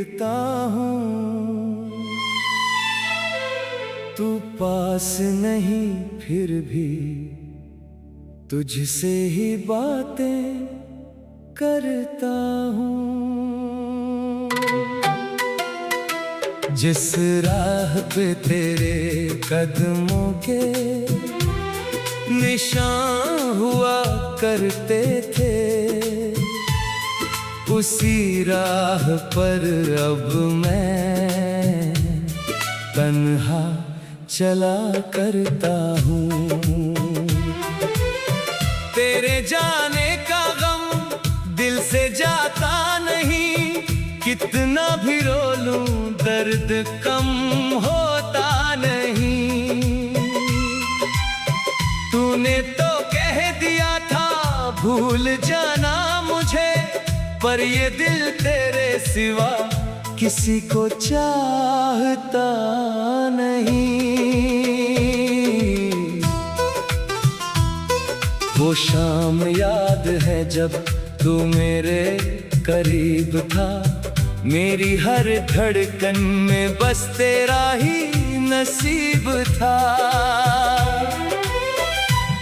गिरता हूँ, तू पास नहीं फिर भी तुझसे ही बातें करता हूँ। जिस राह पे तेरे कदमों के निशान हुआ करते थे, उसी राह पर अब मैं तन्हा चला करता हूँ। तेरे जाने का गम दिल से जाता नहीं, कितना भी रो लूं दर्द कम होता नहीं। तूने तो कह दिया था भूल जाना मुझे, पर ये दिल तेरे सिवा किसी को चाहता नहीं। वो शाम याद है जब तू मेरे करीब था, मेरी हर धड़कन में बस तेरा ही नसीब था।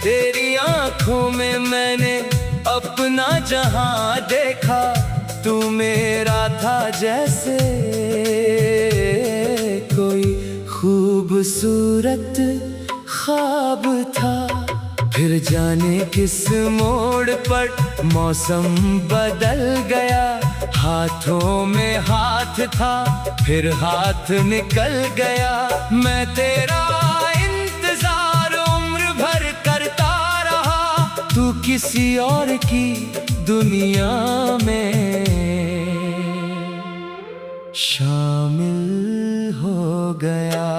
तेरी आंखों में मैंने अपना जहां देखा, तू मेरा था जैसे कोई खूबसूरत ख्वाब था। फिर जाने किस मोड़ पर मौसम बदल गया, हाथों में हाथ था फिर हाथ निकल गया। मैं तेरा इंतजार उम्र भर करता रहा, तू किसी और की दुनिया में शामिल हो गया।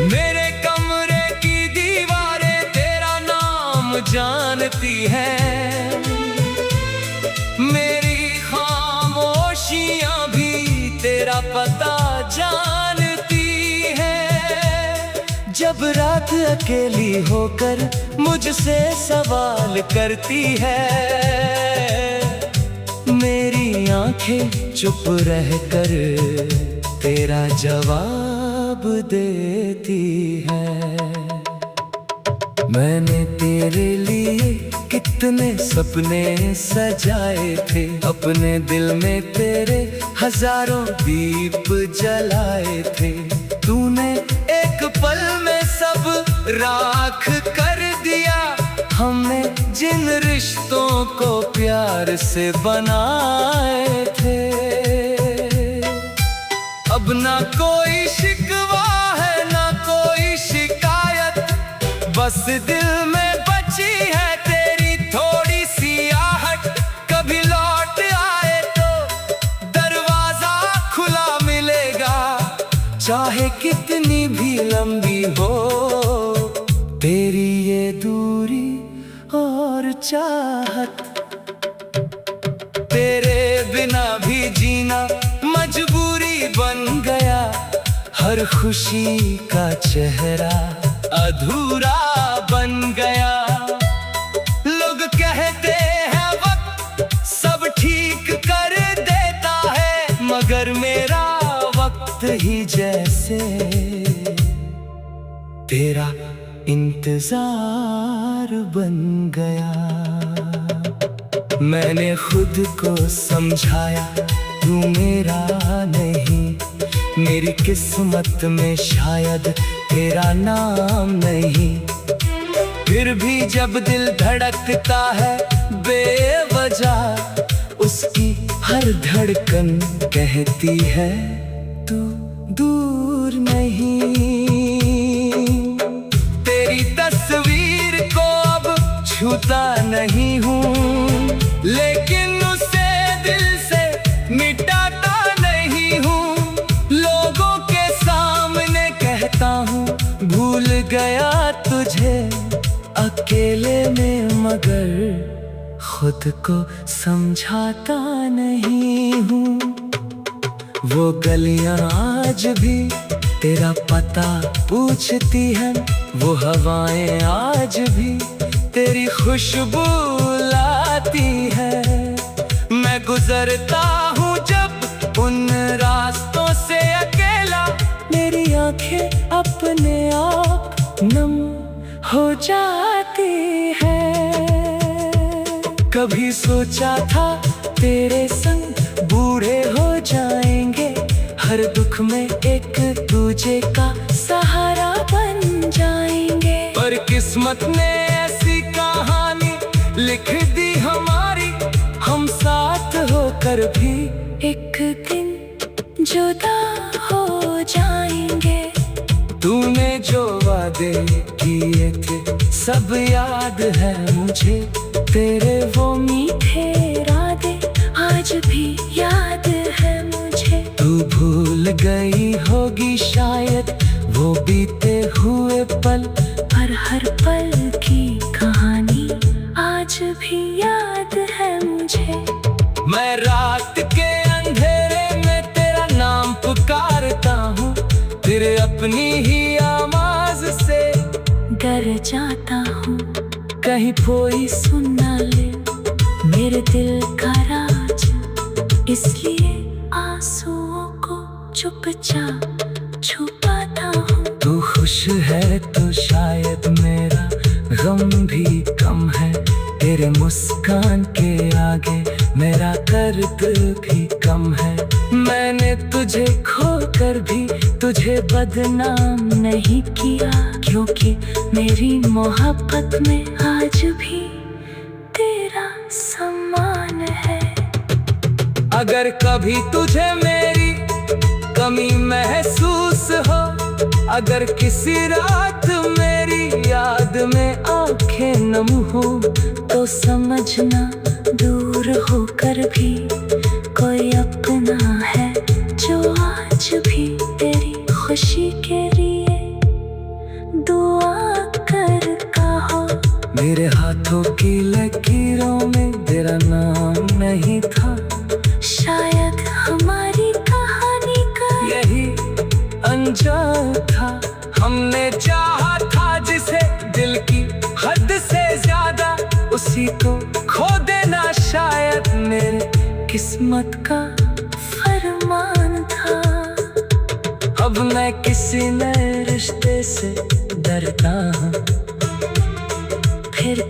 मेरे कमरे की दीवारें तेरा नाम जानती हैं, मेरी खामोशियां भी तेरा पता जानती हैं। जब रात अकेली होकर मुझसे सवाल करती है, मेरी आंखें चुप रहकर तेरा जवाब देती है। मैंने तेरे लिए कितने सपने सजाए थे, अपने दिल में तेरे हजारों दीप जलाए थे। तूने एक पल में सब राख कर दिया, हमने जिन रिश्तों को प्यार से बनाए थे। अब ना कोई शिकवा है ना कोई शिकायत, बस दिल में बची है तेरी थोड़ी सी आहट। कभी लौट आए तो दरवाजा खुला मिलेगा, चाहे कितनी भी लंबी हो तेरी ये दूरी और चाहत। तेरे बिना भी जीना मजबूरी बन गया, हर खुशी का चेहरा अधूरा बन गया। लोग कहते हैं वक्त सब ठीक कर देता है, मगर मेरा वक्त ही जैसे तेरा इंतजार बन गया। मैंने खुद को समझाया तू मेरा नहीं, मेरी किस्मत में शायद तेरा नाम नहीं। फिर भी जब दिल धड़कता है बेवजह, उसकी हर धड़कन कहती है तू दूर नहीं। तेरी तस्वीर को अब छूता नहीं हूँ, लेकिन उसे दिल से मिटाता नहीं हूँ। लोगों के सामने कहता हूँ भूल गया तुझे अकेले में, मगर खुद को समझाता नहीं हूँ। वो गलियां आज भी तेरा पता पूछती हैं, वो हवाएं आज भी तेरी खुशबू लाती है। मैं गुजरता हूँ जब उन रास्तों से अकेला, मेरी आंखें अपने आप नम हो जाती है। कभी सोचा था तेरे संग बूढ़े हो जाएंगे, हर दुख में एक दूजे का सहारा बन जाएंगे। पर किस्मत ने ऐसी कहानी लिख दी हमारी, हम साथ होकर भी एक दिन जुदा हो जाएंगे। तूने जो वादे किए थे सब याद है मुझे, तेरे वो मीठे इरादे आज भी याद है मुझे। तू भूल गई होगी शायद वो बीते हुए पल, पर हर पल की कहानी आज भी याद है मुझे। मैं रात के अंधेरे में तेरा नाम पुकारता हूँ, तेरे अपनी ही आवाज से डर जाता हूँ। कहीं कोई सुन ना ले मेरे दिल का राज, इसलिए आंसुओं को चुपचाप छुपाता हूँ। तू खुश है तो शायद मेरा गम भी कम है, तेरे मुस्कान के आगे मेरा दर्द भी कम है। मैंने तुझे खोकर भी तुझे बदनाम नहीं किया, क्योंकि मेरी मोहब्बत में आज भी तेरा सम्मान है। अगर कभी तुझे मेरी कमी महसूस हो, अगर किसी रात मेरी याद में आंखें नम हो, तो समझना दूर होकर भी कोई अपना है जो आज भी तेरी खुशी के लिए दुआ करता हो। मेरे हाथों की लकीरों में तेरा नाम नहीं था, शायद हमारी कहानी का यही अंजाम था। हमने चाहा था जिसे दिल की हद से ज्यादा, उसी को खो देना शायद मेरे किस्मत का फरमान था। अब मैं किसी नए रिश्ते से डरता हूँ, फिर